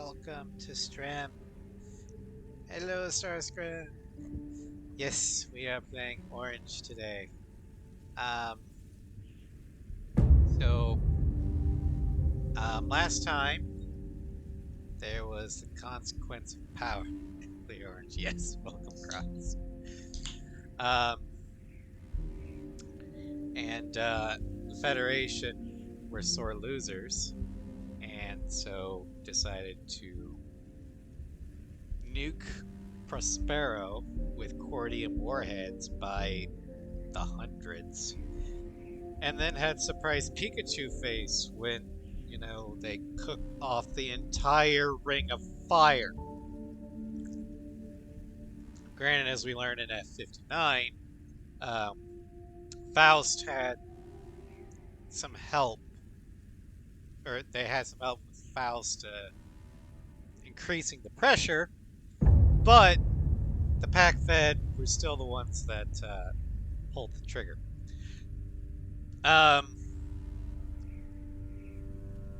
Welcome to Stram. Hello, Starscram. Yes, we are playing Orange today. Um, so, last time there was the consequence of power. Clear Orange, yes, welcome, Cross. The Federation were sore losers, and so decided to nuke Prospero with Cordium warheads by the hundreds, and then had surprise Pikachu face when, they cooked off the entire ring of fire. Granted, as we learned in F59, Faust had some help, or they had some help with Faust increasing the pressure, but the Pack Fed were still the ones that pulled the trigger.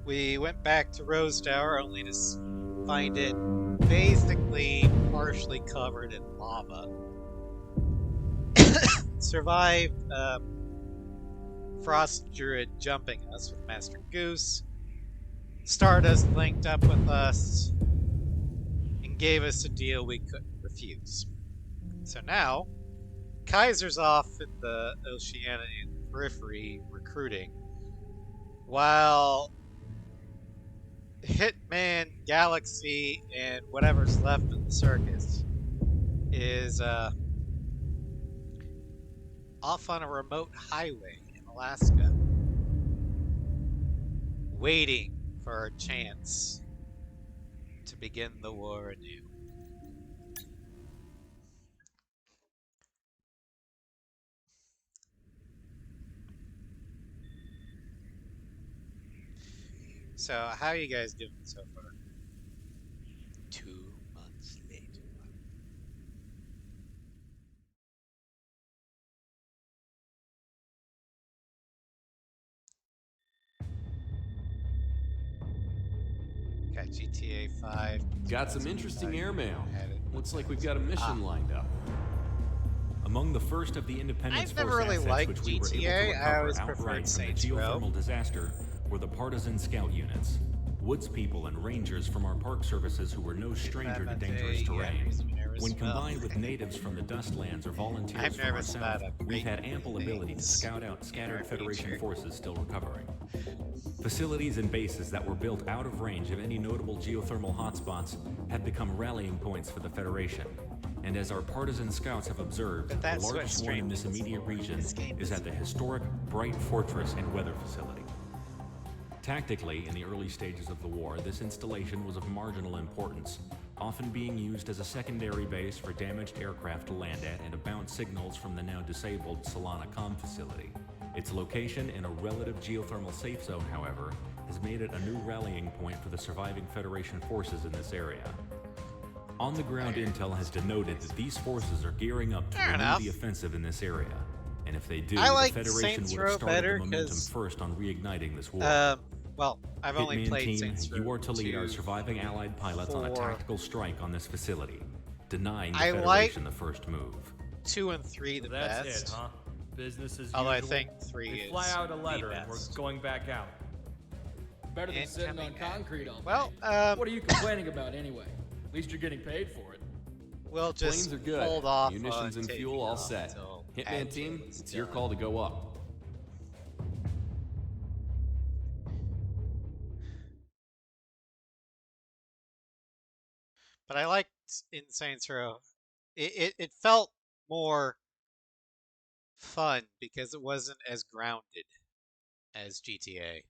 We went back to Rose Tower only to find it basically partially covered in lava. Survived Frost Druid jumping us with Master Goose. Stardust linked up with us and gave us a deal we couldn't refuse. So now, Kaiser's off in the Oceanian periphery recruiting, while Hitman, Galaxy, and whatever's left of the circus is off on a remote highway in Alaska, waiting for our chance to begin the war anew. So, how are you guys doing so far? 2 months later. Got GTA 5. Got some interesting airmail. Looks like we've got a mission lined up. Among the first of the Independence I've never Force really assets liked which we were able GTA. to recover I always outright preferred from the Saints Row. geothermal disaster were the partisan scout units. Woods people and rangers from our park services who were no stranger to dangerous terrain. When combined with natives from the Dustlands or volunteers from our south, we've had ample ability to scout out scattered Federation forces still recovering. Facilities and bases that were built out of range of any notable geothermal hotspots have become rallying points for the Federation. And as our partisan scouts have observed, the largest one in this immediate region is at the historic Bright Fortress and Weather Facility. Tactically, in the early stages of the war, this installation was of marginal importance, often being used as a secondary base for damaged aircraft to land at and to bounce signals from the now disabled Solana Com facility. Its location in a relative geothermal safe zone, however, has made it a new rallying point for the surviving Federation forces in this area. On-the-ground intel has denoted that these forces are gearing up to renew the offensive in this area. And if they do, the Federation would have started the momentum first on reigniting this war. Well, I've only Hitman played team, Saints Row you are to lead our surviving Allied pilots on a tactical strike on this facility, denying the Federation the first move. 2 and 3 the best. That's it, huh? Business as usual. Although I think 3 is fly out a letter and we're going back out. Better than sitting on concrete all day. Well, what are you complaining about anyway? At least you're getting paid for it. We'll just Planes are good. hold off. Munitions and fuel all set. Hitman team, it's your call to go up. But I liked in Saints Row. It felt more fun because it wasn't as grounded as GTA.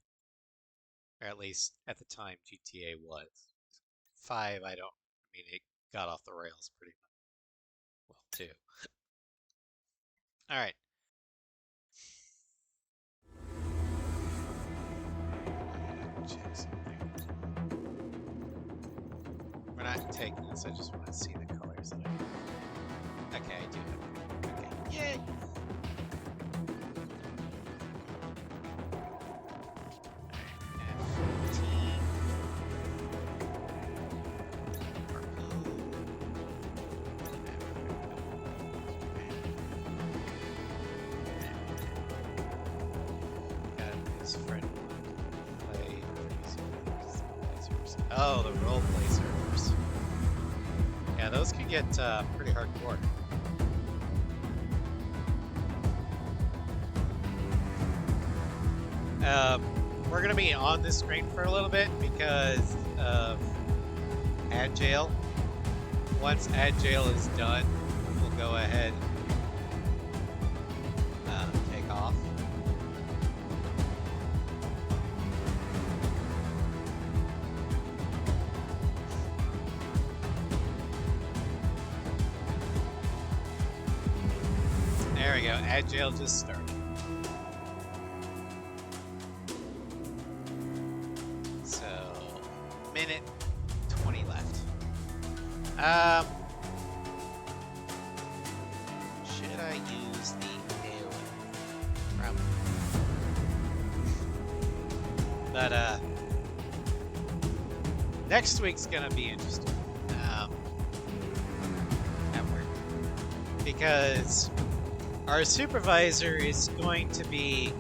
Or at least at the time GTA was. 5, it got off the rails pretty much. Well, 2. Alright. We're not taking this, I just want to see the colors that I Okay, I do have it. Okay, yay! F15. Oh, the roleplay servers. Yeah, those can get pretty hardcore. We're gonna be on this screen for a little bit because of Ad Jail. Once Ad Jail is done, we'll go ahead and take off. There we go. Ad Jail just started. Minute 20 left. Should I use the AOE? Probably. But next week's gonna be interesting. At work. Because our supervisor is going to be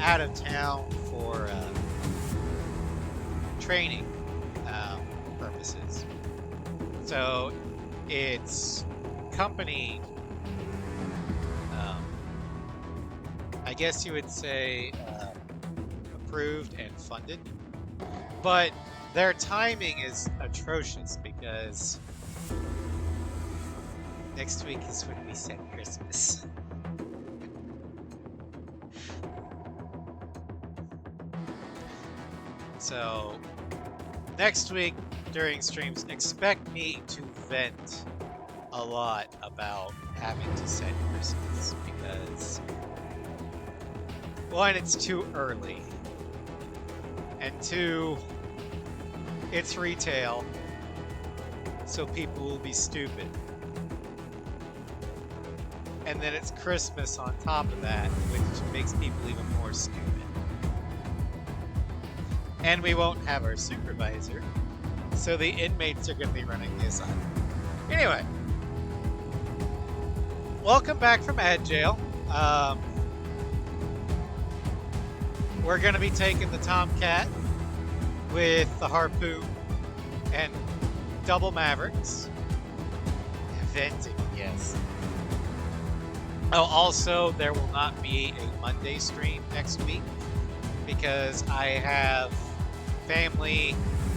out of town for training purposes. So it's company, I guess you would say, approved and funded, but their timing is atrocious because next week is when we set Christmas. So next week during streams, expect me to vent a lot about having to set Christmas because, one, it's too early, and two, it's retail, so people will be stupid. And then it's Christmas on top of that, which makes people even more stupid. And we won't have our supervisor, so the inmates are going to be running the asylum. Anyway, welcome back from Ad Jail. We're going to be taking the Tomcat with the Harpoon and double Mavericks. Venting, yes. Oh, also, there will not be a Monday stream next week because I have family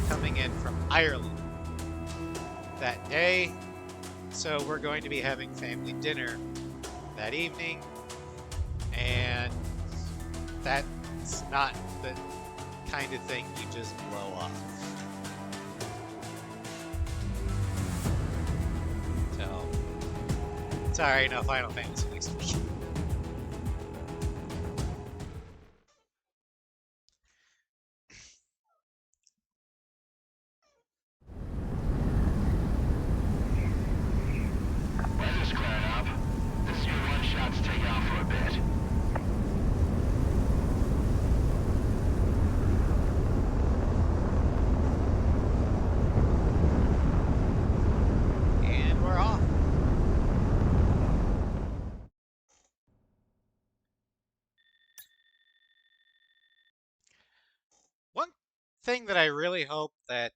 coming in from Ireland that day, so we're going to be having family dinner that evening, and that's not the kind of thing you just blow off. So, sorry, no Final Fantasy next week. Thing that I really hope that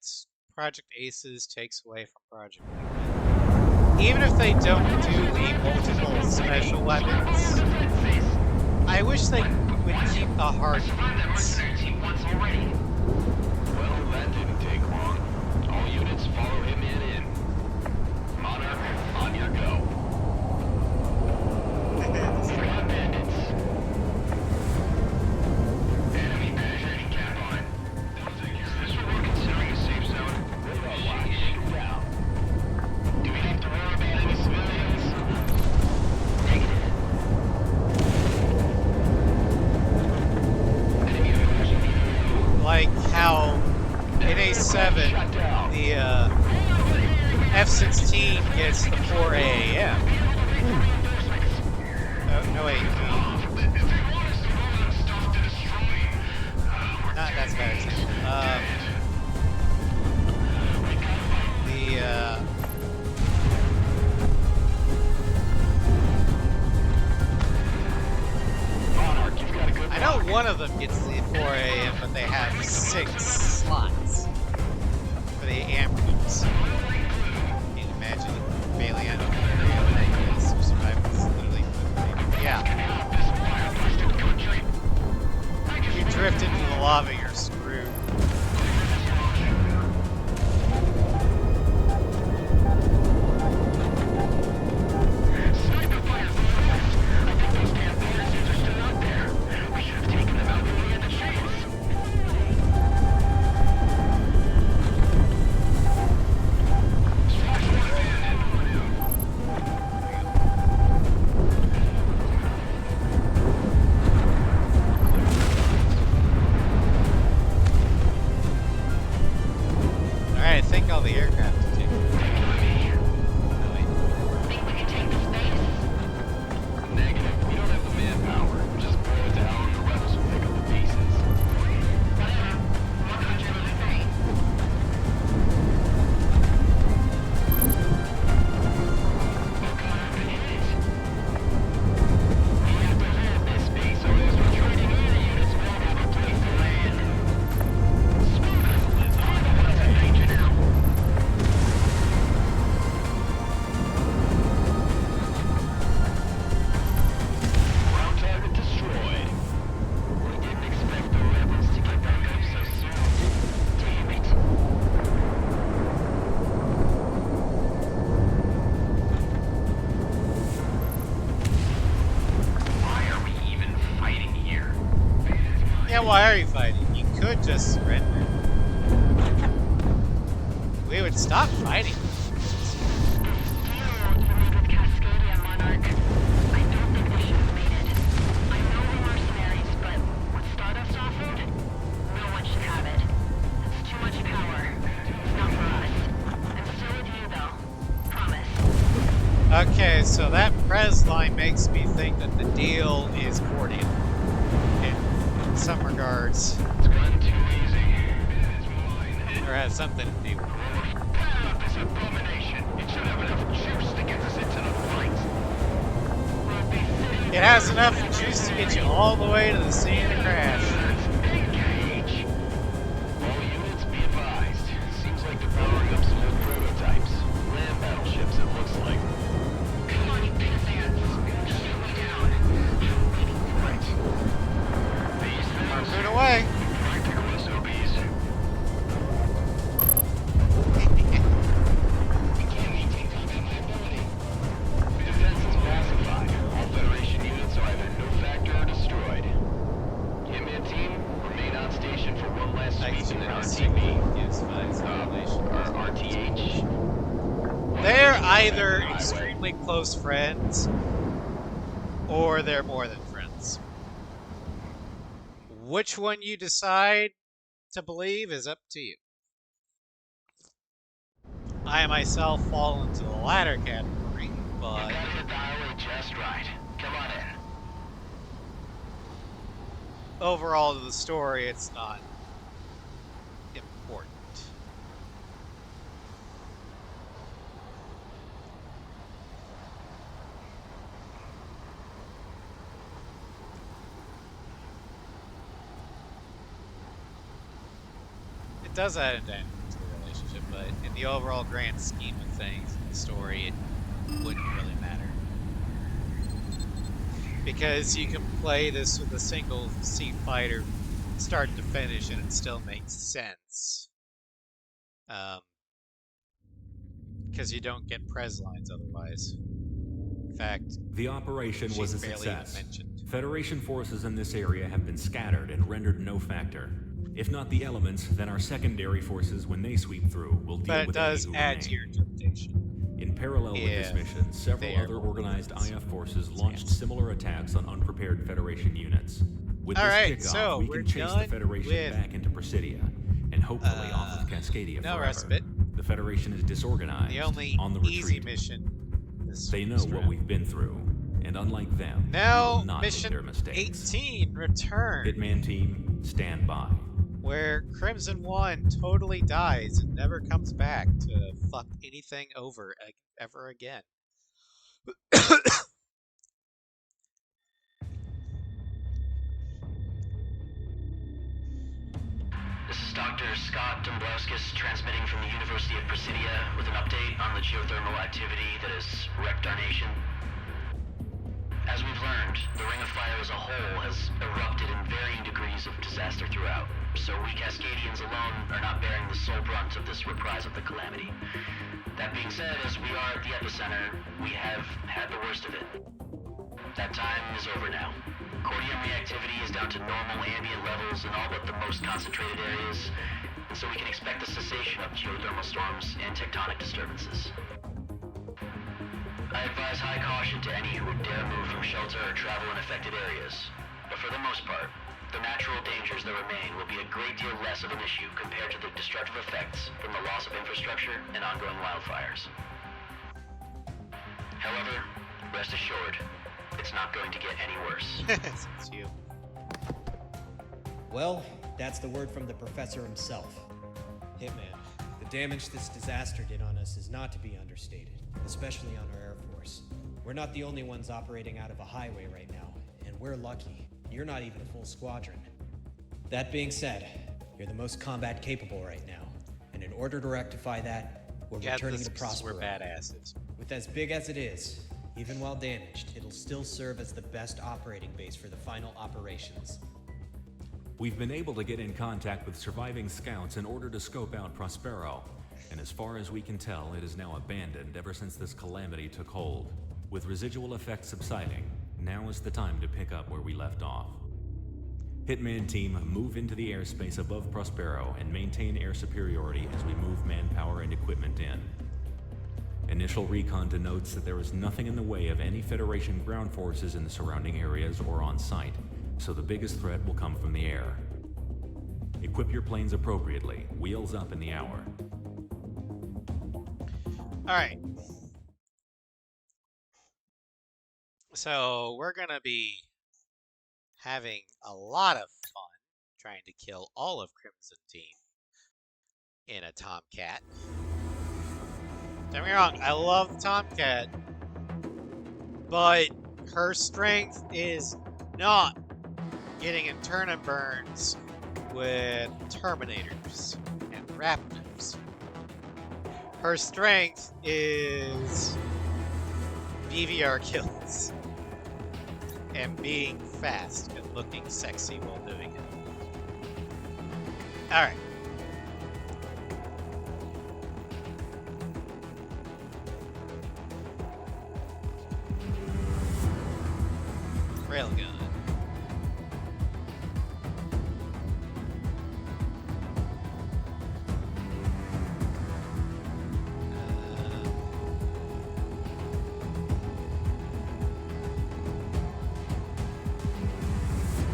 Project Aces takes away from Project Wingman, even if they don't do the multiple special weapons, I wish they would keep the hard units. Well, that didn't take long. All units follow him in. Monarch, on your go. Squad bandits. Enemy penetrating cap line. Is this what we're considering a safe zone? Shoot down. Do we have to worry about any civilians? Negative. Like how in A7 the F-16 gets the 4 AAM. Oh, no wait. Not that's a bad example. I know one of them gets the 4 AM, but they have 6 slots. the ambulance. Can you imagine failing out of the area because your survival is literally yeah. You drift into the lava, you're screwed. I think all the aircraft are taken. Think we can take the space? Negative. We don't have the manpower. Just blow it down and the rebels will pick up the pieces. Whatever. What country will it be? What kind of it is? We have to hold this space or those retreating air units won't have a place to land. Small vessel is on the ones in danger now. Ground target destroyed. We didn't expect the rebels to get back up so soon. Damn it. Why are we even fighting here? Yeah, why are you fighting? You could just surrender. We would stop fighting. Deal you made with Cascadia, Monarch. I don't think we should have made it. I know we're mercenaries, but what Stardust offered? No one should have it. It's too much power. It's not for us. I'm still with you, though. Promise. Okay, so that Prez line makes me think that the deal is cordial. In some regards. It's gone too easy. It's mine. Or has something to do with it. Cut out this abomination. It should have enough juice to get us into the fight. We'll be sitting It has enough juice to get you all the way to the scene of the crash. Engage. All units be advised. Seems like they're powering up some old prototypes. Land battleships, it looks like. Come on, you pissants. Shoot me down. I'm waiting for it. These things Harpoon away. practical SOBs. We can't maintain combat viability. The defense is pacified. All Federation units are either no factor or destroyed. Hitman team, remain on station for one last sweep and then RTB. RTH. They're either extremely close friends, or they're more than friends. Which one you decide to believe is up to you. I myself fall into the latter category, but You guys are dialing just right. Come on in. overall to the story, it's not important. It does add a dynamic to the relationship, but in the overall grand scheme of things, in the story, it wouldn't really matter. Because you can play this with a single seat fighter start to finish and it still makes sense. Because you don't get Prez lines otherwise. In fact, The operation was a she's barely even success. mentioned. Federation forces in this area have been scattered and rendered no factor. If not the elements, then our secondary forces, when they sweep through, will deal But it with does any who add to remain. your interpretation. In parallel with this if mission, several they are other organized organized. IF forces launched similar attacks on unprepared Federation units. With Alright, this kickoff, so we we're can chase the done Federation with, back into Presidia, and hopefully off of Cascadia no forever. respite. The Federation is disorganized, The only on the easy retreat. mission. This They know this what round. we've been through, and unlike them, we Now, will not make mission their mistakes. 18, Return, Hitman team, stand by. where Crimson One totally dies and never comes back to fuck anything over ever again. This is Dr. Scott Dombrowskis transmitting from the University of Presidia with an update on the geothermal activity that has wrecked our nation. As we've learned, the Ring of Fire as a whole has erupted in varying degrees of disaster throughout, so we Cascadians alone are not bearing the sole brunt of this reprise of the calamity. That being said, as we are at the epicenter, we have had the worst of it. That time is over now. Cordium reactivity is down to normal ambient levels in all but the most concentrated areas, and so we can expect the cessation of geothermal storms and tectonic disturbances. I advise high caution to any who would dare move from shelter or travel in affected areas, but for the most part, the natural dangers that remain will be a great deal less of an issue compared to the destructive effects from the loss of infrastructure and ongoing wildfires. However, rest assured, it's not going to get any worse. It's you. Well, that's the word from the professor himself. Hitman, the damage this disaster did on us is not to be understated, especially on our Air Force. We're not the only ones operating out of a highway right now, and we're lucky. You're not even a full squadron. That being said, you're the most combat capable right now, and in order to rectify that, we're returning to Prospero. We're badasses. With as big as it is, even while damaged, it'll still serve as the best operating base for the final operations. We've been able to get in contact with surviving scouts in order to scope out Prospero, and as far as we can tell, it is now abandoned ever since this calamity took hold. With residual effects subsiding, now is the time to pick up where we left off. Hitman team, move into the airspace above Prospero and maintain air superiority as we move manpower and equipment in. Initial recon denotes that there is nothing in the way of any Federation ground forces in the surrounding areas or on site, so the biggest threat will come from the air. Equip your planes appropriately. Wheels up in the hour. Alright. So, we're gonna be having a lot of fun trying to kill all of Crimson Team in a Tomcat. Don't get me wrong, I love Tomcat, but her strength is not getting in turn and burns with Terminators and Raptors. Her strength is BVR kills and being fast and looking sexy while doing it. Alright. Railgun.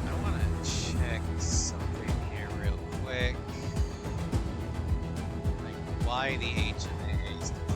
I want to check something here real quick. Like why the H and the A is different.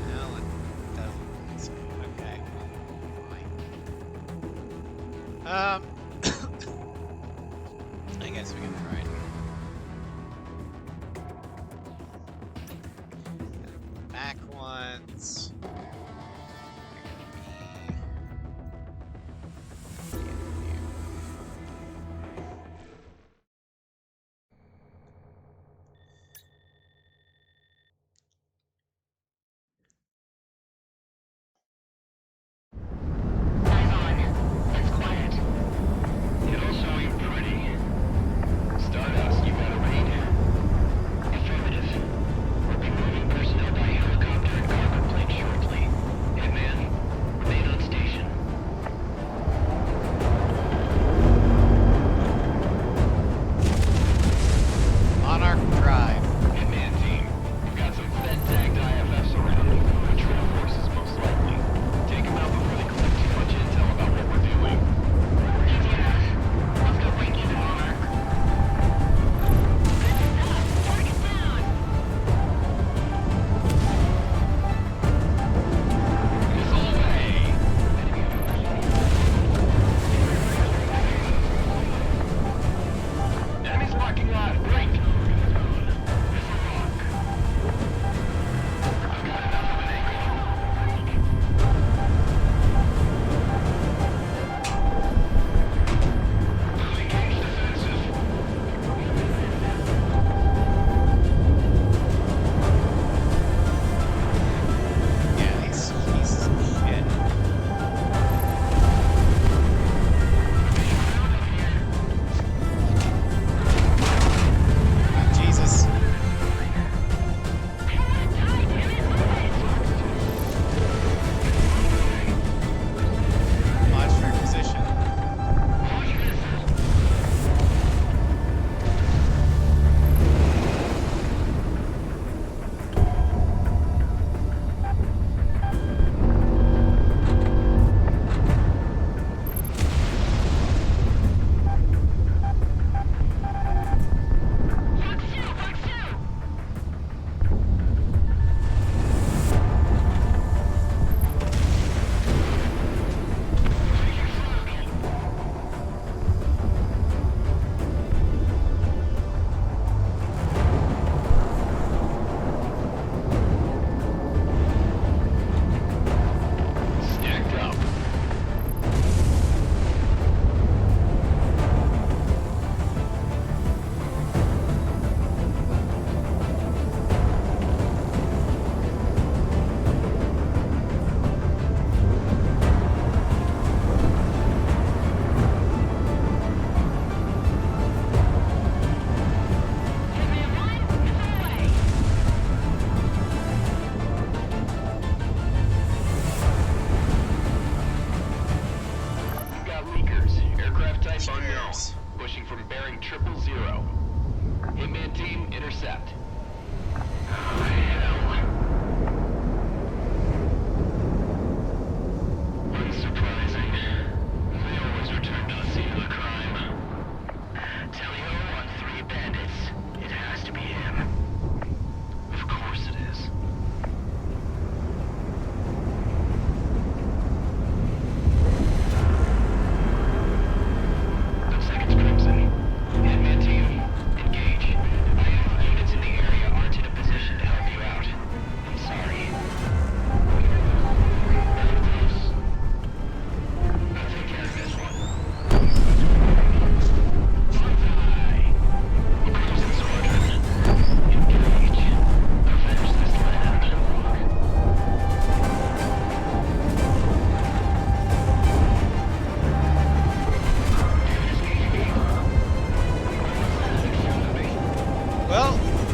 Well, it doesn't. So, okay. Fine. I guess we can try it. Back ones. They're gonna be Eyes on. It's quiet. It also ain't pretty. Stardust, you got a read? Affirmative. We'll be moving personnel by helicopter and cargo plane shortly.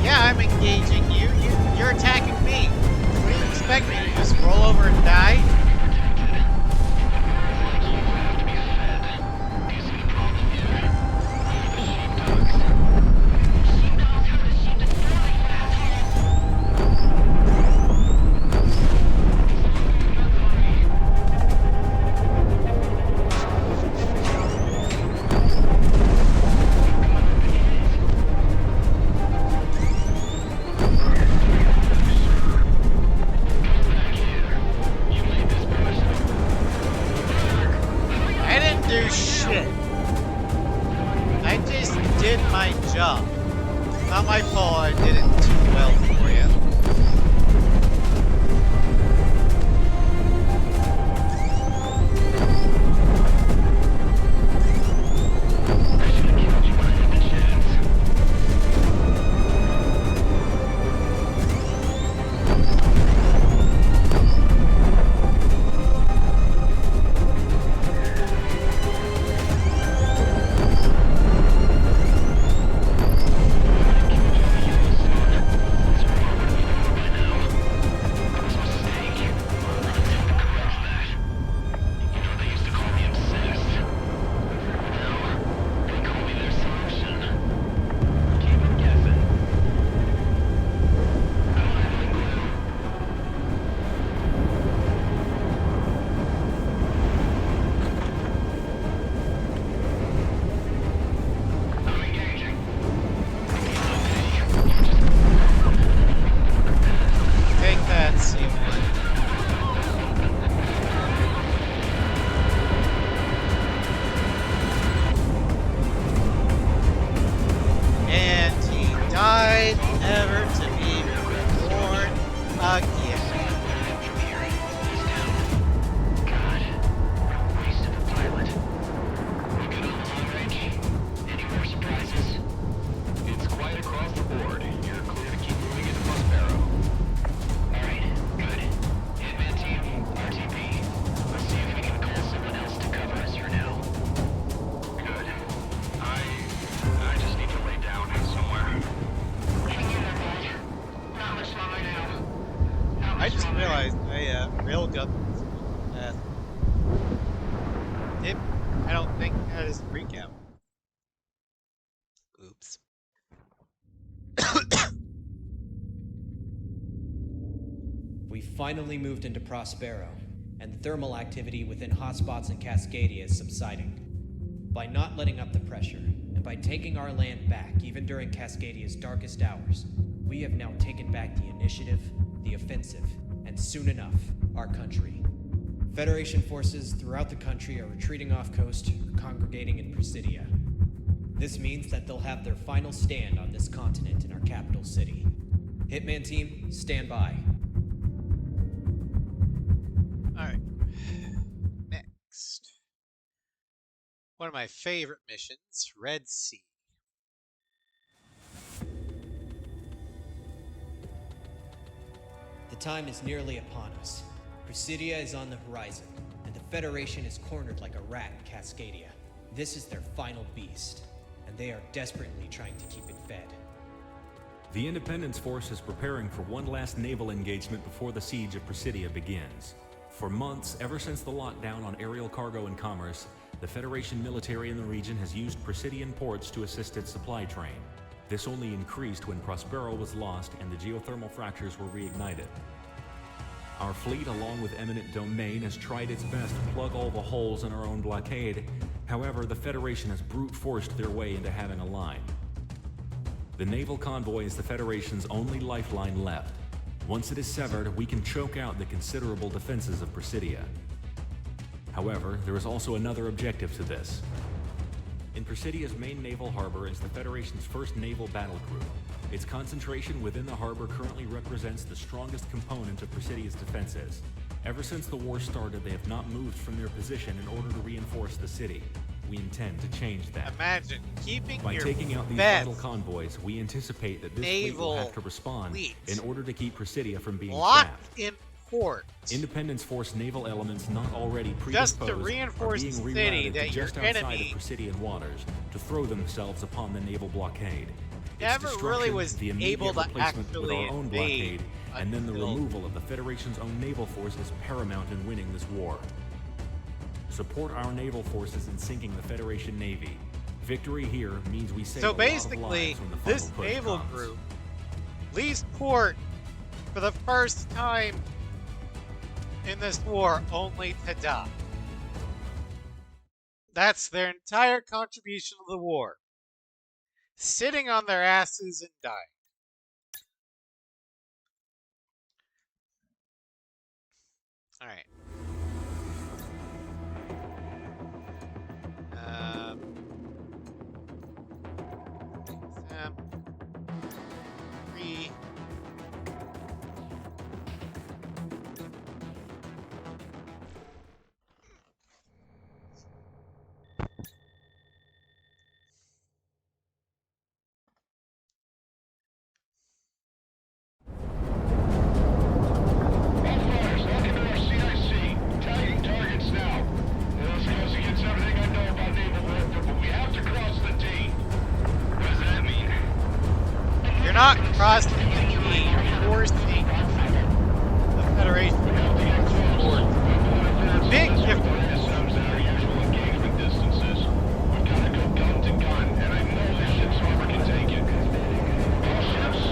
Yeah, I'm engaging you. You're attacking me. What do you expect me to just roll over and die? Do shit. I just did my job. Not my fault I did it too well for you. I just realized I railed up Dip. I don't think that is recap. Oops. We finally moved into Prospero, and the thermal activity within hotspots in Cascadia is subsiding. By not letting up the pressure, and by taking our land back even during Cascadia's darkest hours, we have now taken back the initiative, the offensive, and soon enough, our country. Federation forces throughout the country are retreating off coast or congregating in Presidia. This means that they'll have their final stand on this continent in our capital city. Hitman team, stand by. Alright. Next. One of my favorite missions, Red Sea. The time is nearly upon us. Presidia is on the horizon, and the Federation is cornered like a rat in Cascadia. This is their final beast, and they are desperately trying to keep it fed. The Independence Force is preparing for one last naval engagement before the siege of Presidia begins. For months, ever since the lockdown on aerial cargo and commerce, the Federation military in the region has used Presidian ports to assist its supply train. This only increased when Prospero was lost and the geothermal fractures were reignited. Our fleet, along with eminent domain, has tried its best to plug all the holes in our own blockade. However, the Federation has brute forced their way into having a line. The naval convoy is the Federation's only lifeline left. Once it is severed, we can choke out the considerable defenses of Presidia. However, there is also another objective to this. In Presidia's main naval harbor is the Federation's first naval battle group. Its concentration within the harbor currently represents the strongest component of Presidia's defenses. Ever since the war started, they have not moved from their position in order to reinforce the city. We intend to change that. Imagine keeping By your taking out these best vital convoys, we anticipate that this fleet will have to respond fleet in order to keep Presidia from being locked trapped. in port. Independence Force naval elements not already Just predisposed to reinforce are being the city rerouted that to your just outside enemy of Presidian waters to throw themselves upon the naval blockade. never really was the able immediate to replacement with our actually own invade blockade, and then the until removal of the Federation's own naval force is paramount in winning this war. Support our naval forces in sinking the Federation Navy. Victory here means we save So a lot of basically, lives when the final this push naval comes. group leaves port for the first time in this war only to die. That's their entire contribution to the war. Sitting on their asses and dying. Alright. Exam. 3. Wildfires, lock into our CIC. Tagging targets now. This goes against everything I know about naval warfare, but we have to cross the D. What does that mean? You're not crossing the T, you're forcing the Federation We have to get close. forward. Big difference. Our usual engagement distances. We've got to go gun to gun, and I know this ship's harbor can take it. All ships,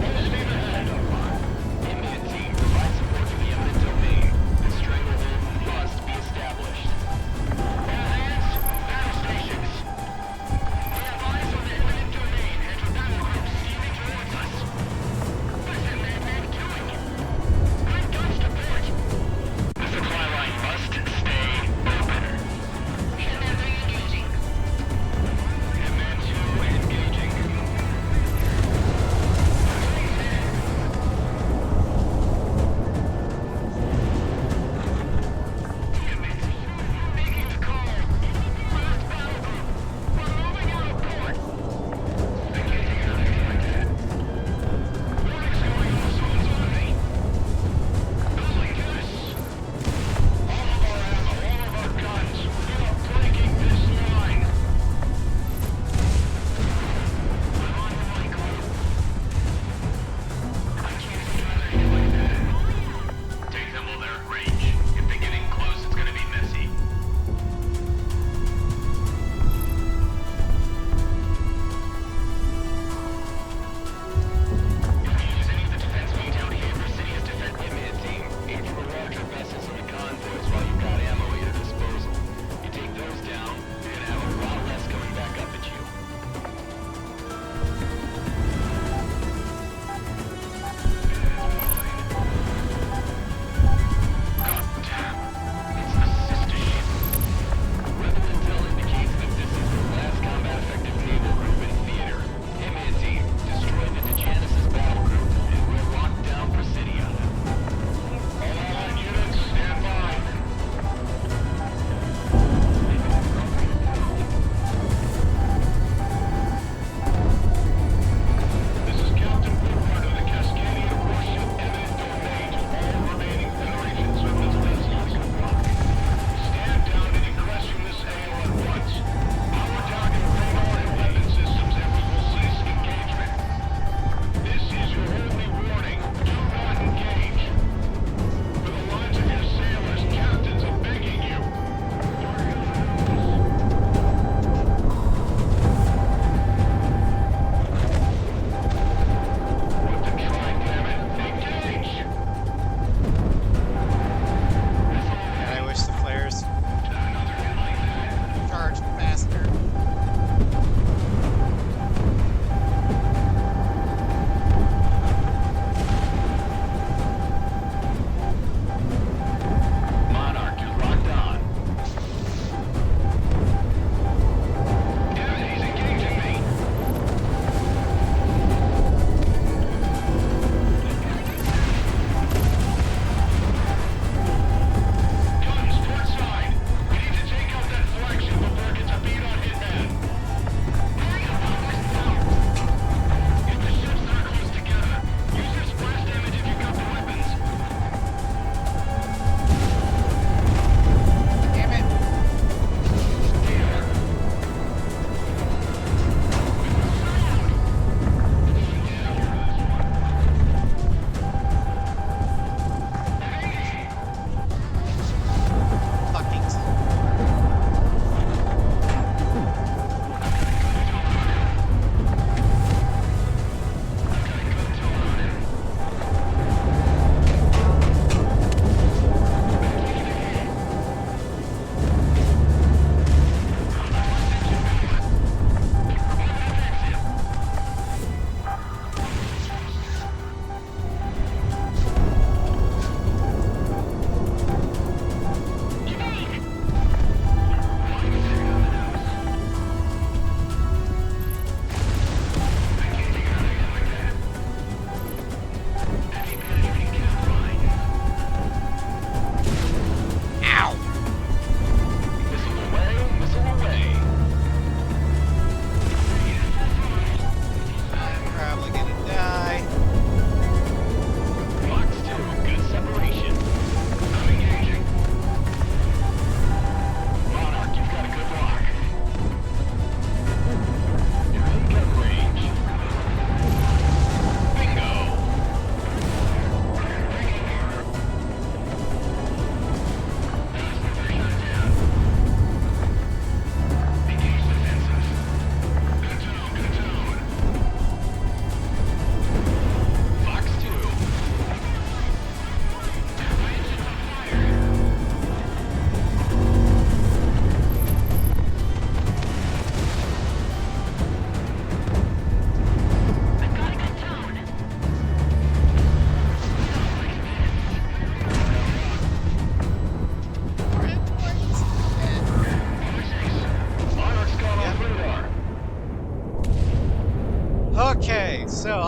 full steam ahead. Inman team, provide support to the eminent domain. The stranglehold must be established. All hands, battle stations. We have eyes on the eminent domain and rebel groups steaming towards us. What is that madman doing? Bring guns to port. The supply line must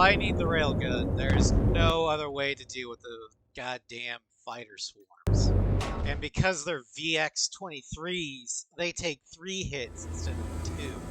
I need the railgun. There's no other way to deal with the goddamn fighter swarms. And because they're VX-23s, they take 3 hits instead of 2.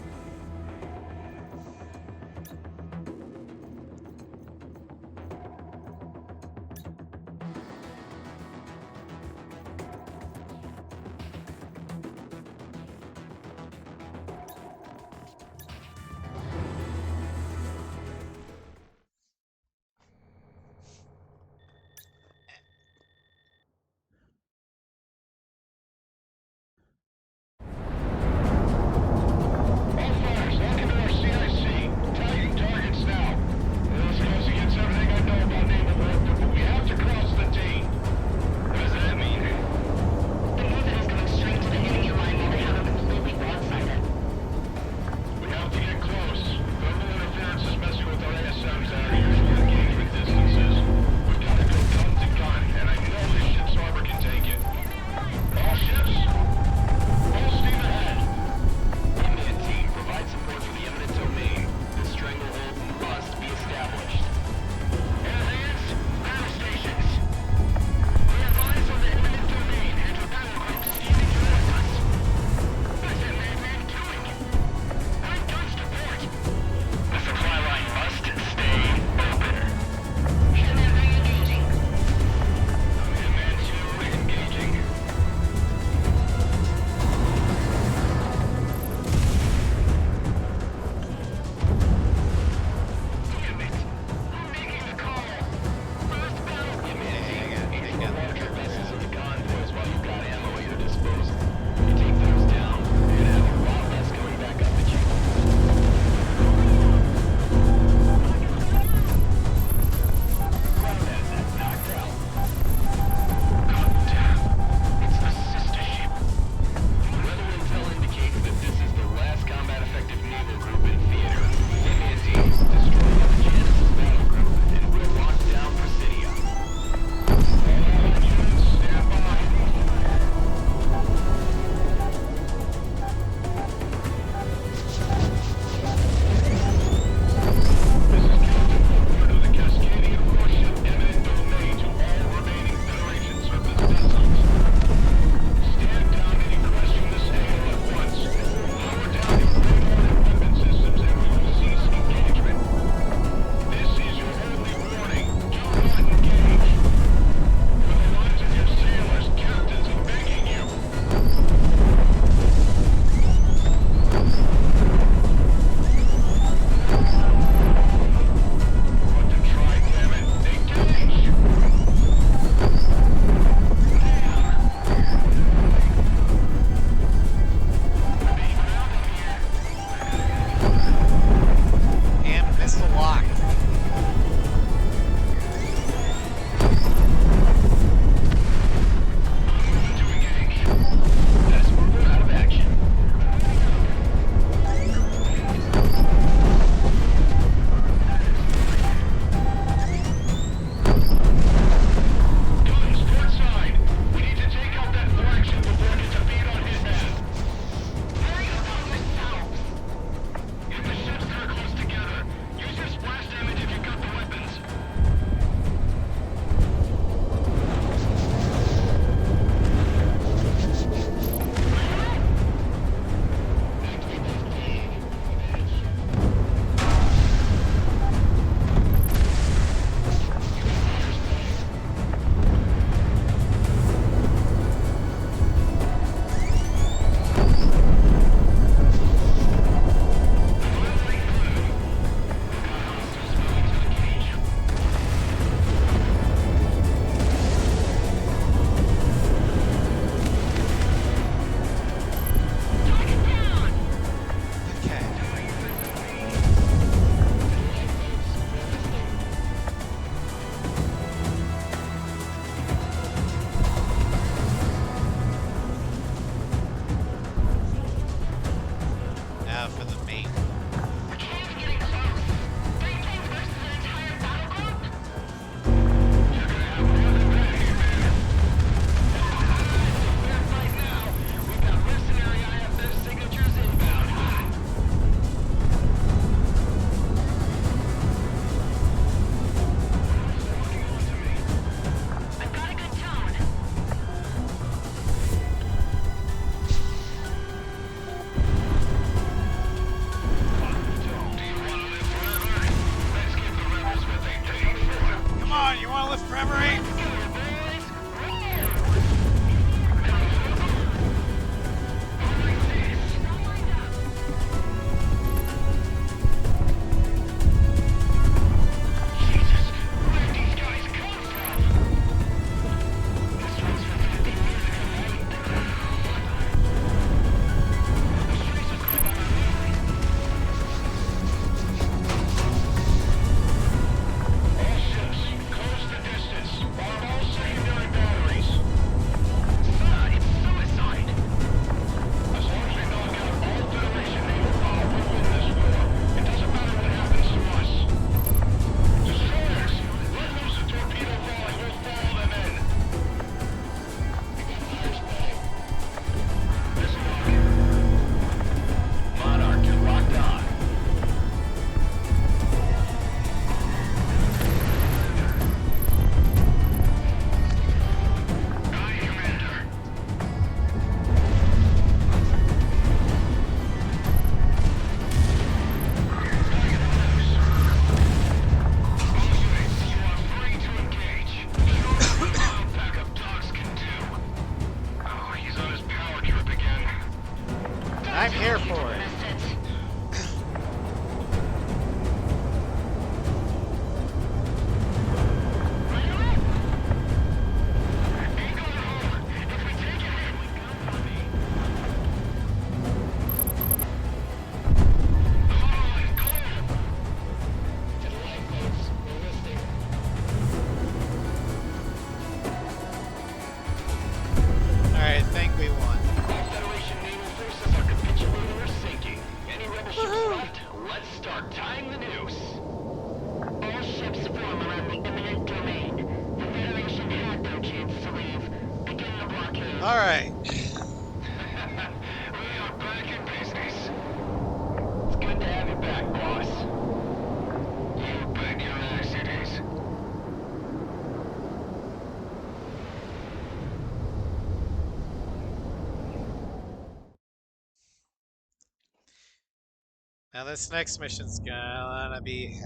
on, you want to live forever, eh? I'm here for it. Alright, I think we won. Federation naval forces are capitulating or sinking. Any rebel ships left? Let's start tying the noose. All ships form around the imminent domain. The Federation had no chance to leave. Begin the blockade. Alright. We are back in business. It's good to have you back, boss. You bet your ass it is. Now this next mission's gonna be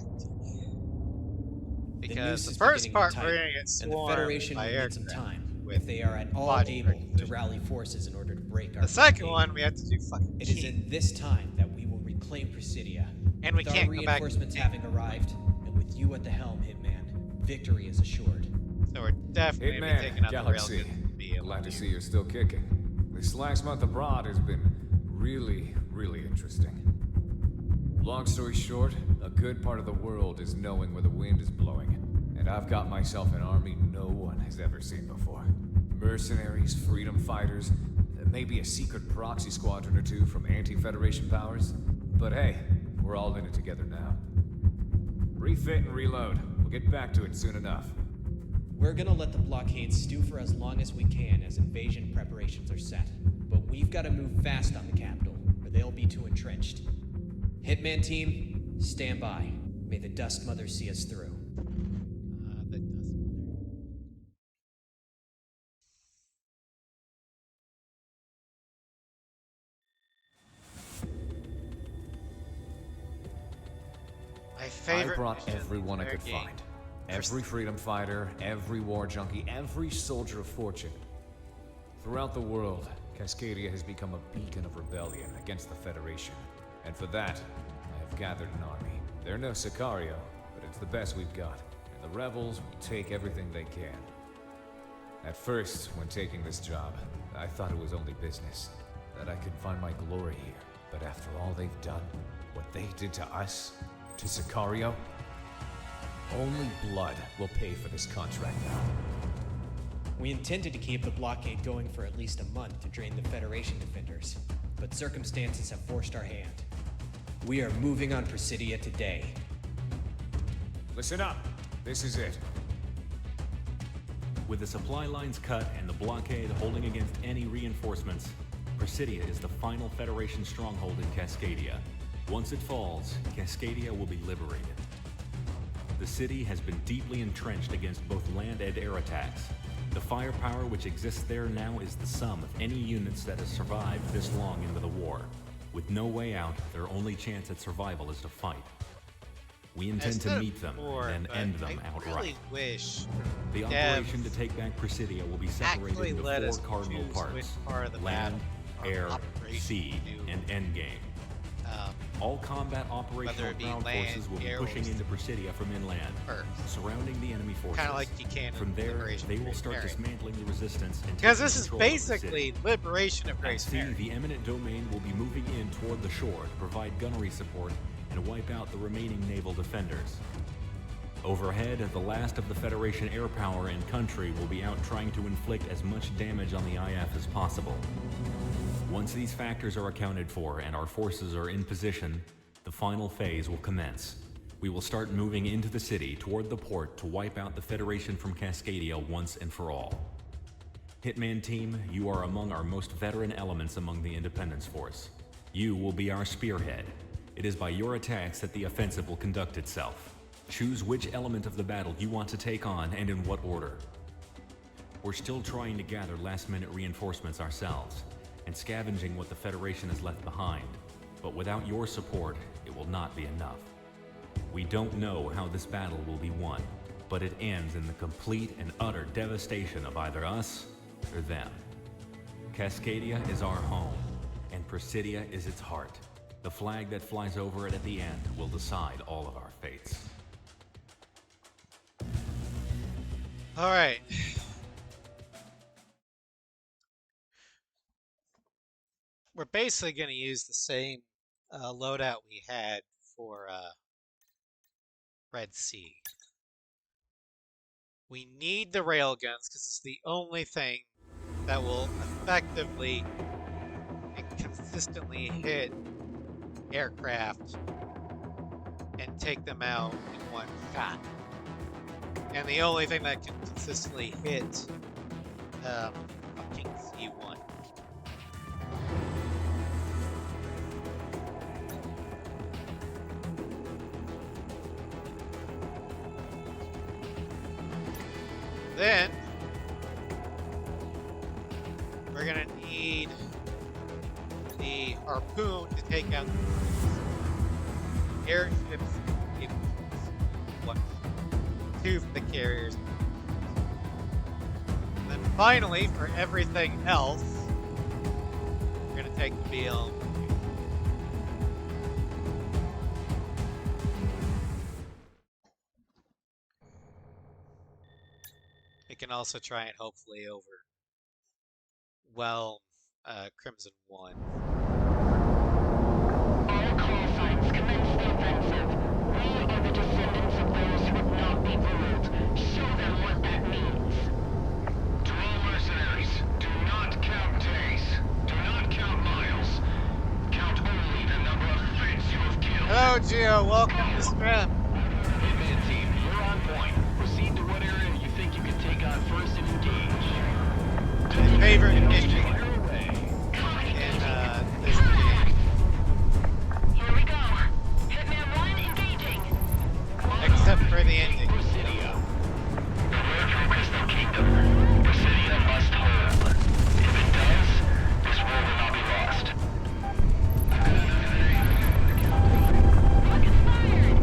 The because noose the is first beginning part to we're tighten, gonna get and the swarmed Federation by will need some aircraft time with if they are at all logic able to precision. rally forces in order to break our The second blockade. one we have to do fucking It is cheat. in this time that we will reclaim Presidia. And we With can't our go back. reinforcements having arrived, and with you at the helm, Hitman, victory is assured. So we're definitely gonna be taking Hitman, out Galaxy. the railgun. Be able Glad to to. see you're still kicking. This last month abroad has been really interesting. Long story short, a good part of the world is knowing where the wind is blowing. And I've got myself an army no one has ever seen before. Mercenaries, freedom fighters, maybe a secret proxy squadron or two from anti-Federation powers. But hey, we're all in it together now. Refit and reload. We'll get back to it soon enough. We're gonna let the blockade stew for as long as we can as invasion preparations are set. But we've gotta move fast on the capital, or they'll be too entrenched. Hitman team, stand by. May the Dust Mother see us through. The Dust Mother. My favorite I brought mission everyone in I the could entire game. find. Every freedom fighter, every war junkie, every soldier of fortune. Throughout the world, Cascadia has become a beacon of rebellion against the Federation. And for that, I have gathered an army. They're no Sicario, but it's the best we've got. And the rebels will take everything they can. At first, when taking this job, I thought it was only business. That I could find my glory here. But after all they've done, what they did to us, to Sicario, only blood will pay for this contract now. We intended to keep the blockade going for at least a month to drain the Federation defenders, but circumstances have forced our hand. We are moving on Presidia today. Listen up. This is it. With the supply lines cut and the blockade holding against any reinforcements, Presidia is the final Federation stronghold in Cascadia. Once it falls, Cascadia will be liberated. The city has been deeply entrenched against both land and air attacks. The firepower which exists there now is the sum of any units that have survived this long into the war. With no way out, their only chance at survival is to fight. We intend to meet them and end them outright. I really wish the operation to take back Presidia will be separated into 4 cardinal parts: land, air, sea, and endgame. All combat operational ground forces will be pushing into Presidia from inland, surrounding the enemy forces. Kind of like you can from there, they will start dismantling the resistance. Because this is basically liberation of Grace Mary. The eminent domain will be moving in toward the shore to provide gunnery support and wipe out the remaining naval defenders. Overhead, the last of the Federation air power and country will be out trying to inflict as much damage on the IF as possible. Once these factors are accounted for and our forces are in position, the final phase will commence. We will start moving into the city toward the port to wipe out the Federation from Cascadia once and for all. Hitman Team, you are among our most veteran elements among the Independence Force. You will be our spearhead. It is by your attacks that the offensive will conduct itself. Choose which element of the battle you want to take on and in what order. We're still trying to gather last-minute reinforcements ourselves, and scavenging what the Federation has left behind. But without your support, it will not be enough. We don't know how this battle will be won, but it ends in the complete and utter devastation of either us or them. Cascadia is our home, and Presidia is its heart. The flag that flies over it at the end will decide all of our fates. All right. We're basically going to use the same loadout we had for Red Sea. We need the railguns because it's the only thing that will effectively and consistently hit aircraft and take them out in one shot. And the only thing that can consistently hit fucking C1. Then we're gonna need the harpoon to take out the airships, two for the carriers. And then finally, for everything else, we're gonna take the BL. We can also try and hopefully overwhelm Crimson 1. All call signs commence the offensive. We are the descendants of those who would not be ruled. Show them what that means. To all mercenaries, do not count days. Do not count miles. Count only the number of fates you have killed. Hello, Gio. Welcome to stream. Hitman Team, you're on point. Proceed to what area you think you can take on first and engage. My favorite mission Fire away. in this game. Here we go. Hitman 1 engaging. Except for the ending. Presidia. The road from Crystal Kingdom. Presidia must hold. If it does, this world will not be lost. Rockets fired.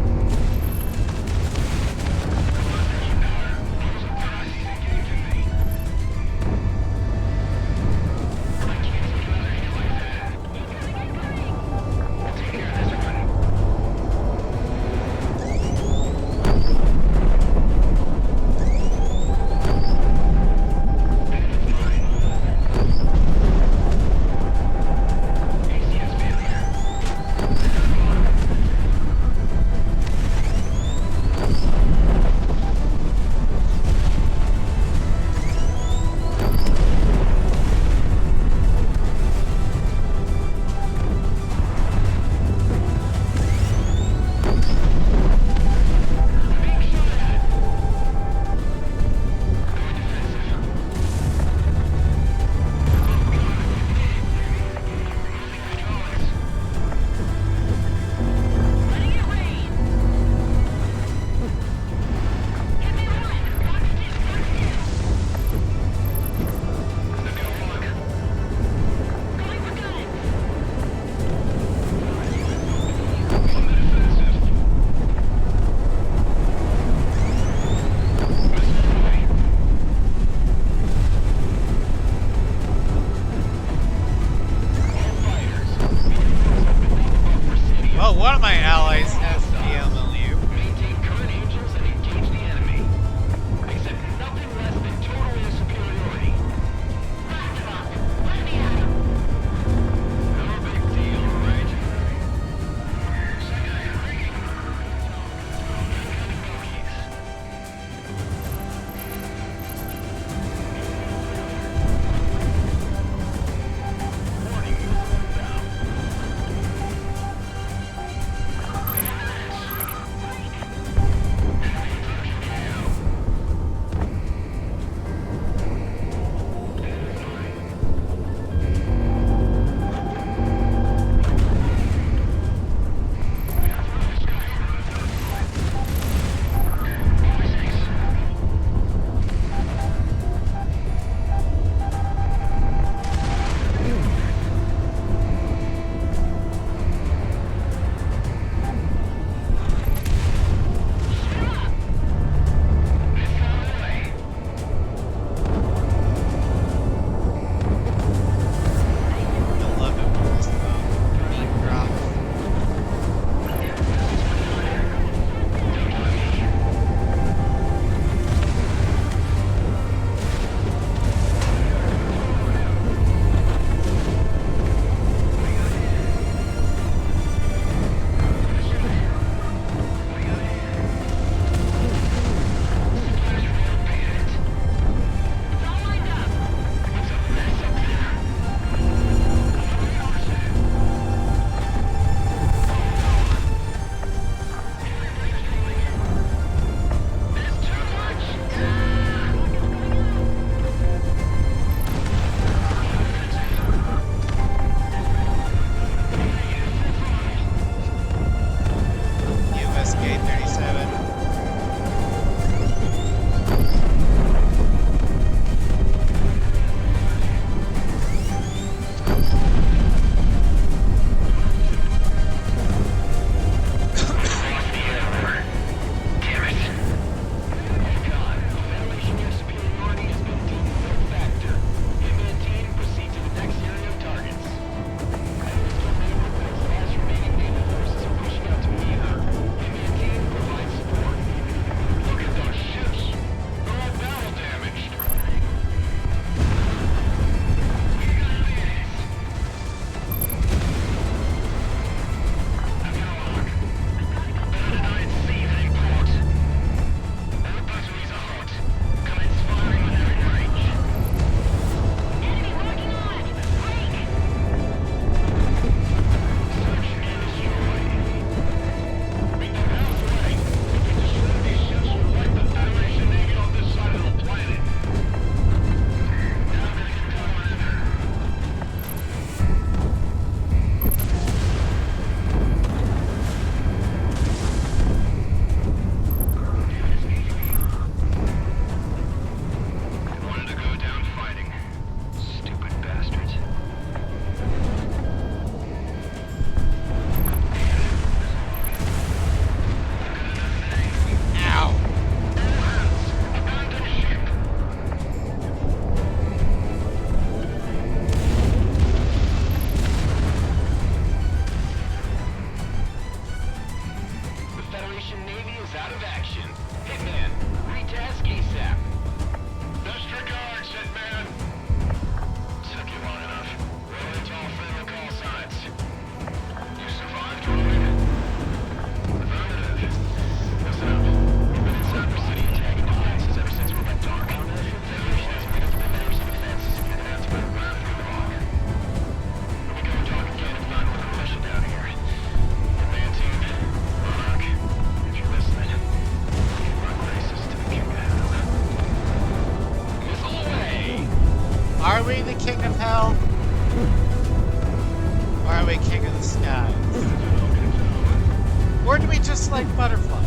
just like butterflies.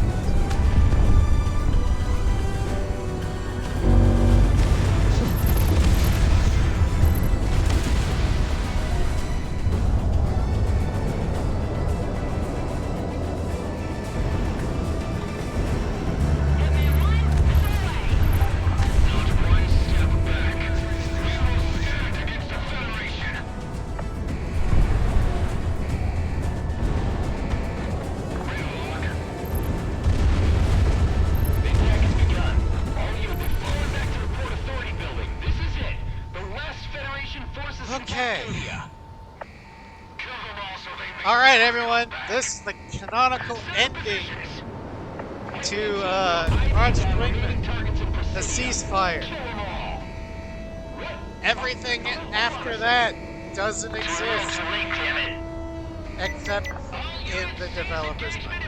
Okay. Alright, everyone. This is the canonical ending to Project Wingman. The ceasefire. Everything after that doesn't exist. Except in the developer's mind.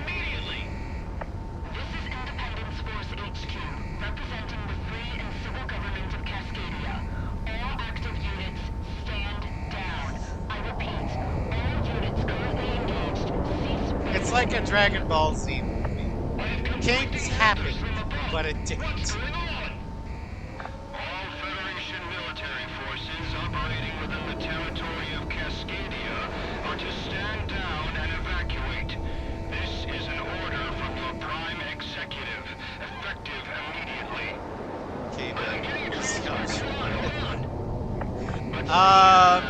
This is Independence Force HQ, representing the free and civil government of Cascadia. All active units, stand down. I repeat, all units currently engaged, cease... It's like a Dragon Ball Z movie. Kings happened, but it didn't. All Federation military forces operating within the territory of Cascadia are to stand down and evacuate. This is an order from your Prime Executive, effective immediately. Okay,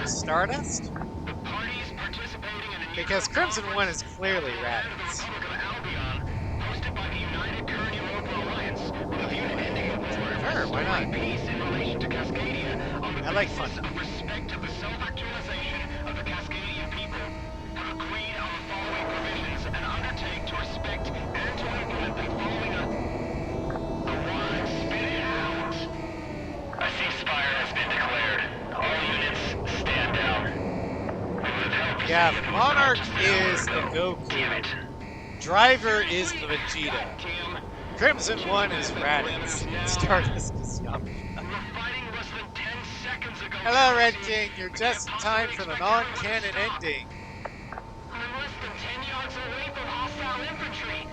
Stardust? The parties participating in a Because Crimson One is clearly Raditz. hosted by the United Kern Europa Alliance, with a view to ending the war Sure, why not? peace in relation to Cascadia on the I like basis fun. of respect to the self-actualization of the Cascadian people, have agreed on the following provisions and undertake to respect and to implement them following the word spit it out. A ceasefire has been declared. All units stand down. We would have helped Yeah, see if it was Monarch not just an hour is the ago. Goku. Damn it. Driver is the Vegeta. Goddamn. Crimson One is Raditz. Stardust is Yamcha. We were fighting less than 10 seconds ago. Hello, Red King. You're just in time for the non-canon ending. I'm less than 10 yards away from hostile infantry.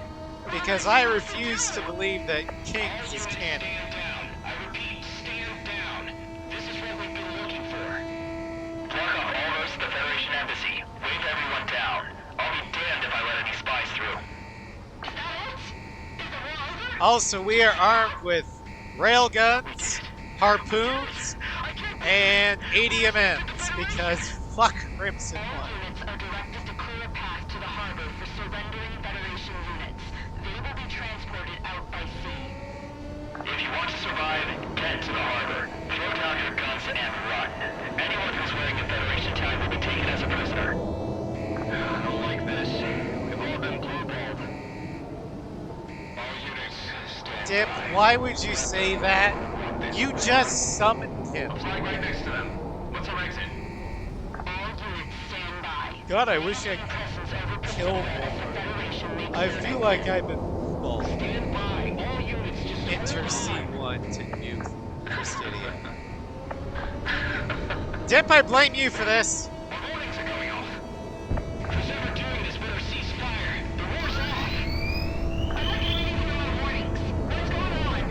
Because I refuse to believe that Kings is canon. Stand down. I repeat, stand down. This is what we've been looking for. Block off all roads to the Federation Embassy. Wave everyone down. I'll be damned if I let any spies through. Is that it? Is the war over? Also, we are armed with railguns, harpoons, and ADMMs. Because fuck Crimson All One. units are directed to clear a path to the harbor for surrendering Federation units. They will be transported out by sea. If you want to survive, get to the harbor. Throw down your guns and run. Anyone who's wearing a Federation tag will be taken as a prisoner. I don't like this. We've all been blueballed. All units, stand Dip, by. why would you say that? You just summoned him. Flying right next to them. What's our exit? All units stand by. God, I wish I Presence over could kill more. Federation makes I feel like I've been bald. Stand by. All units just Enter C1 to nuke Cascadia. Dip, I blame you for this. Our warnings are going off. Whoever doing this better cease fire. The war's off. I'm not getting anything on my warnings. What's going on?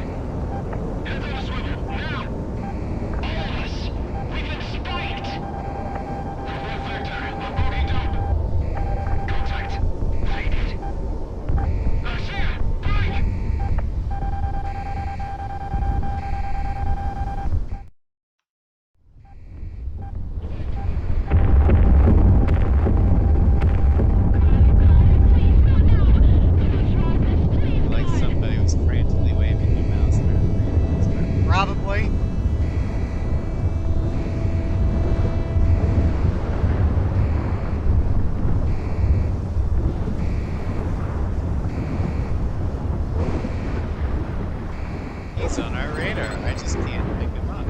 Heads on a swivel. Now. All of us. We've been spiked. Report Vector. I'm bogeyed up. Contact. Faded. Garcia, break! Like somebody was frantically waving their mouse there. Probably. He's on our radar. I just can't pick him up.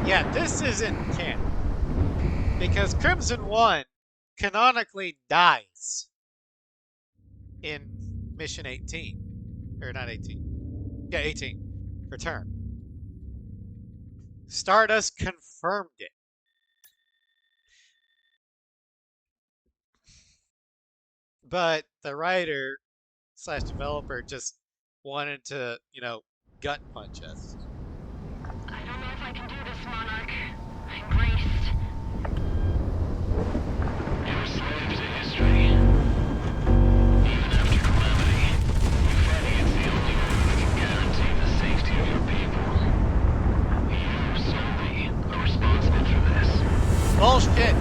Yeah, this isn't canon. Because Crimson One canonically dies in Mission 18. Or not 18. Yeah, 18. Return. Stardust confirmed it. but the writer slash developer just wanted to, gut punch us. I don't know if I can do this, Monarch. I'm braced. You're slaves to history. Even after calamity, fighting is the only one that can guarantee the safety of your people. You, solely, are responsible for this. Bullshit.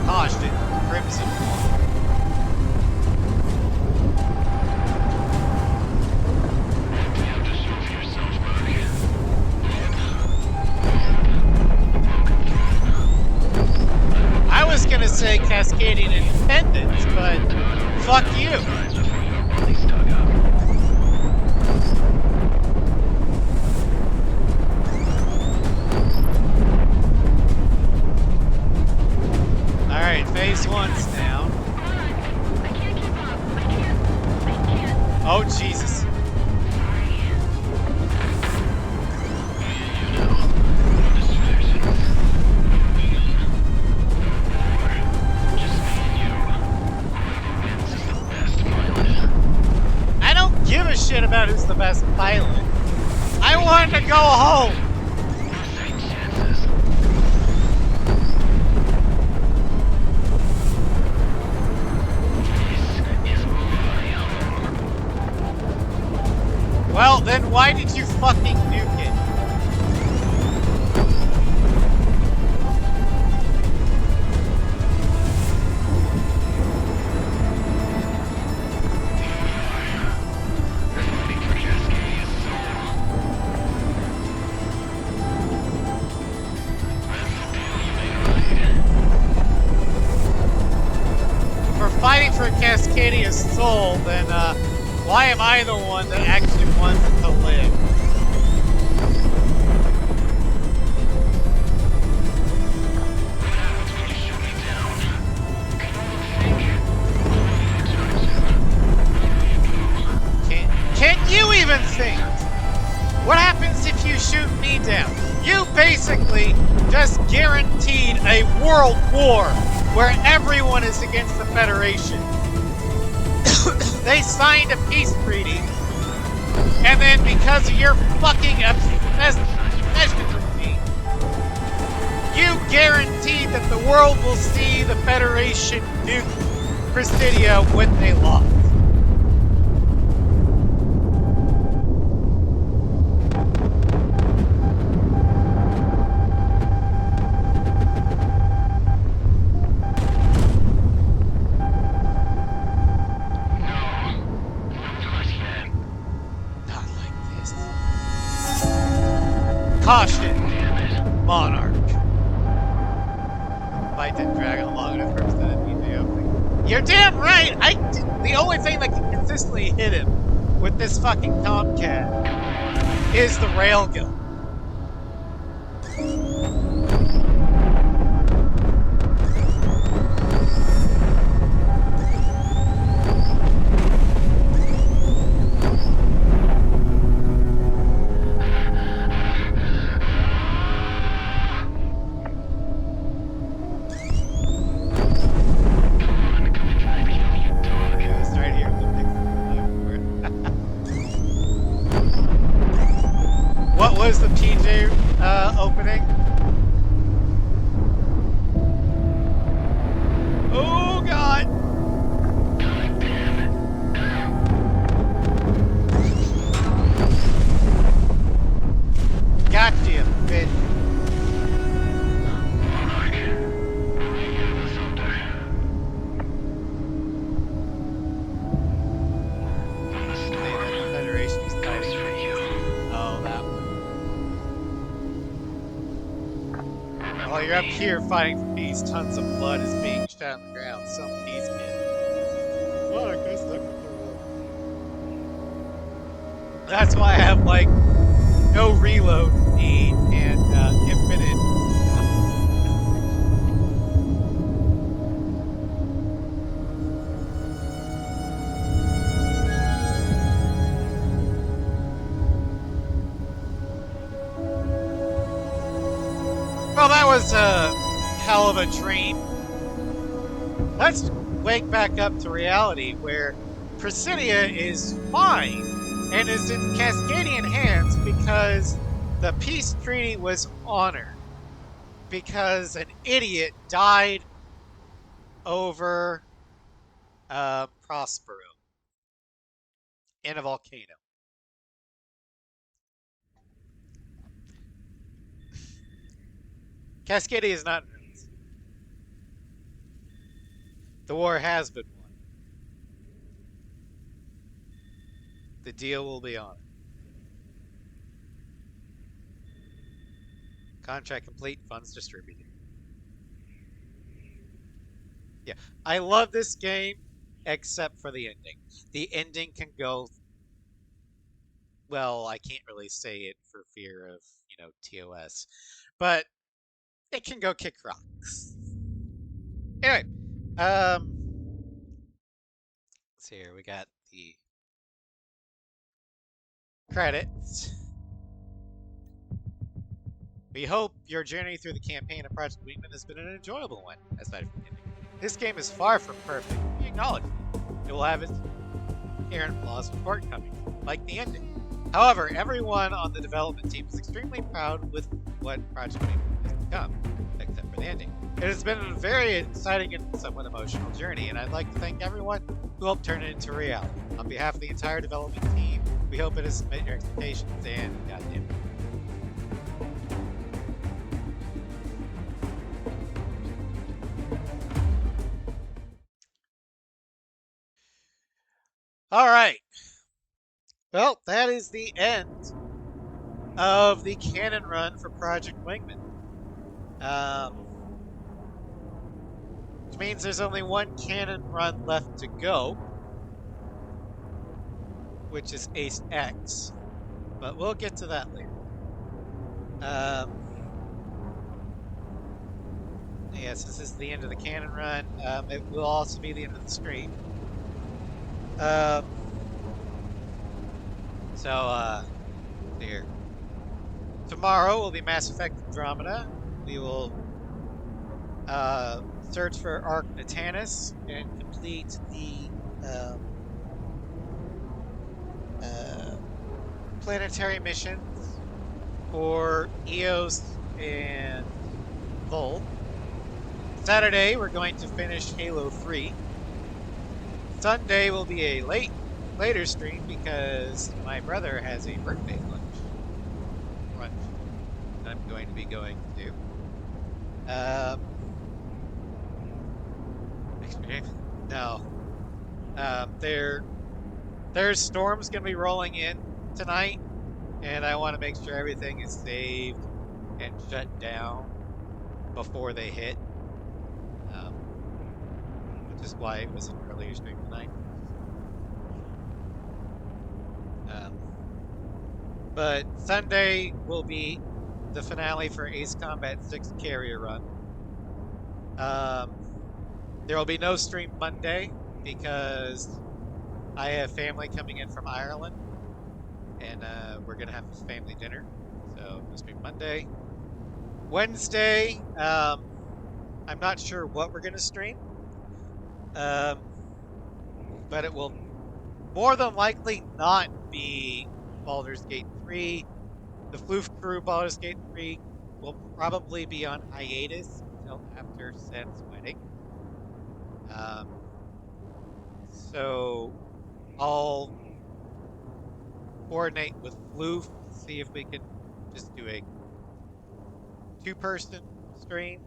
Caution, Crimson One. You have to show for yourself, Mark. I was gonna say Cascadian Independence, but fuck you. Before your body's dug up. Alright, phase one's down. I can't keep up. I can't. Oh, Jesus. I don't give a shit about who's the best pilot. I want to go home. Well, then why did you fucking nuke it? For fighting for Cascadia's soul, then why am I the one that actually wants it to live? Can you even think? What happens if you shoot me down? You basically just guaranteed a world war where everyone is against the Federation. They signed a peace treaty, and then because of your fucking obsession with me, you guaranteed that the world will see the Federation nuke Presidia when they lost. Caution, Monarch. Fight didn't drag on long enough for us to beat the opening. You're damn right! The only thing that can consistently hit him with this fucking Tomcat is the railgun. What was the PJ opening? Oh God! Got you, bitch. While you're up here fighting for peace, tons of blood is being shed on the ground. Some peace kid. What a good stuck with the rope. That's why I have like no reload speed, and infinite. Well, that was a hell of a dream. Let's wake back up to reality where Presidia is fine and is in Cascadian hands because the peace treaty was honored. Because an idiot died over Prospero in a volcano. Cascadia is not in ruins. The war has been won. The deal will be honored. Contract complete, funds distributed. Yeah, I love this game except for the ending. The ending can go, well, I can't really say it for fear of, TOS, but it can go kick rocks. Anyway, let's see here. We got the credits. We hope your journey through the campaign of Project Wingman has been an enjoyable one, aside from the ending. This game is far from perfect. We acknowledge it. It will have its inherent flaws and shortcomings, like the ending. However, everyone on the development team is extremely proud with what Project Wingman has become, except for the ending. It has been a very exciting and somewhat emotional journey, and I'd like to thank everyone who helped turn it into reality. On behalf of the entire development team, we hope it has met your expectations, and goddamn it. All right. Well, that is the end of the Canon Run for Project Wingman. Which means there's only one Canon Run left to go, which is Ace X. But we'll get to that later. Yes, this is the end of the Canon Run. It will also be the end of the stream. Here. Tomorrow will be Mass Effect Andromeda. We will search for Ark Natanus and complete the planetary missions for Eos and Vol. Saturday, we're going to finish Halo 3. Sunday will be a later stream because my brother has a birthday lunch I'm going to be going to. Next game? No. There's storms gonna be rolling in tonight, and I want to make sure everything is saved and shut down before they hit. Which is why it was an earlier stream tonight. But Sunday will be the finale for Ace Combat 6 Carrier Run. There will be no stream Monday because I have family coming in from Ireland, and we're gonna have family dinner, so no stream Monday. Wednesday, I'm not sure what we're gonna stream, but it will more than likely not be Baldur's Gate 3. The Floof Crew Baldur's Gate 3 will probably be on hiatus until after Sen's wedding. So I'll coordinate with Floof to see if we can just do a two-person stream.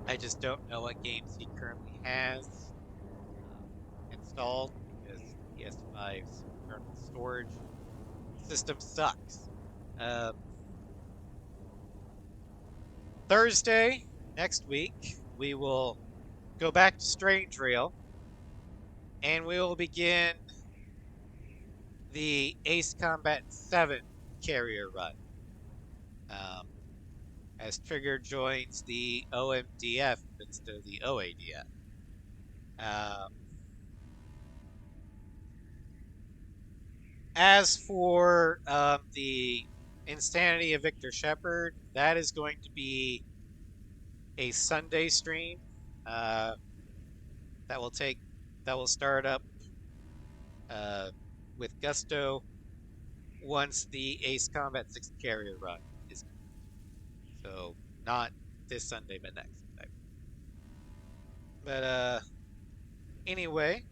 I just don't know what games he currently has installed because PS5's internal storage system sucks. Thursday next week, we will go back to Strange Rail, and we will begin the Ace Combat 7 carrier run. Um, as Trigger joins the OMDF instead of the OADF. As for the Insanity of Victor Shepard, that is going to be a Sunday stream. Uh, that will take that will start up uh, with gusto once the Ace Combat 6 carrier run is complete. So not this Sunday, but next Sunday. But anyway,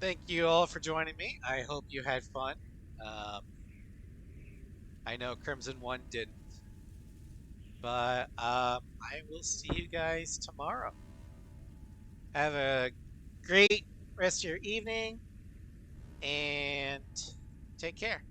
thank you all for joining me. I hope you had fun. Um, I know Crimson One didn't, but I will see you guys tomorrow. Have a great rest of your evening and take care.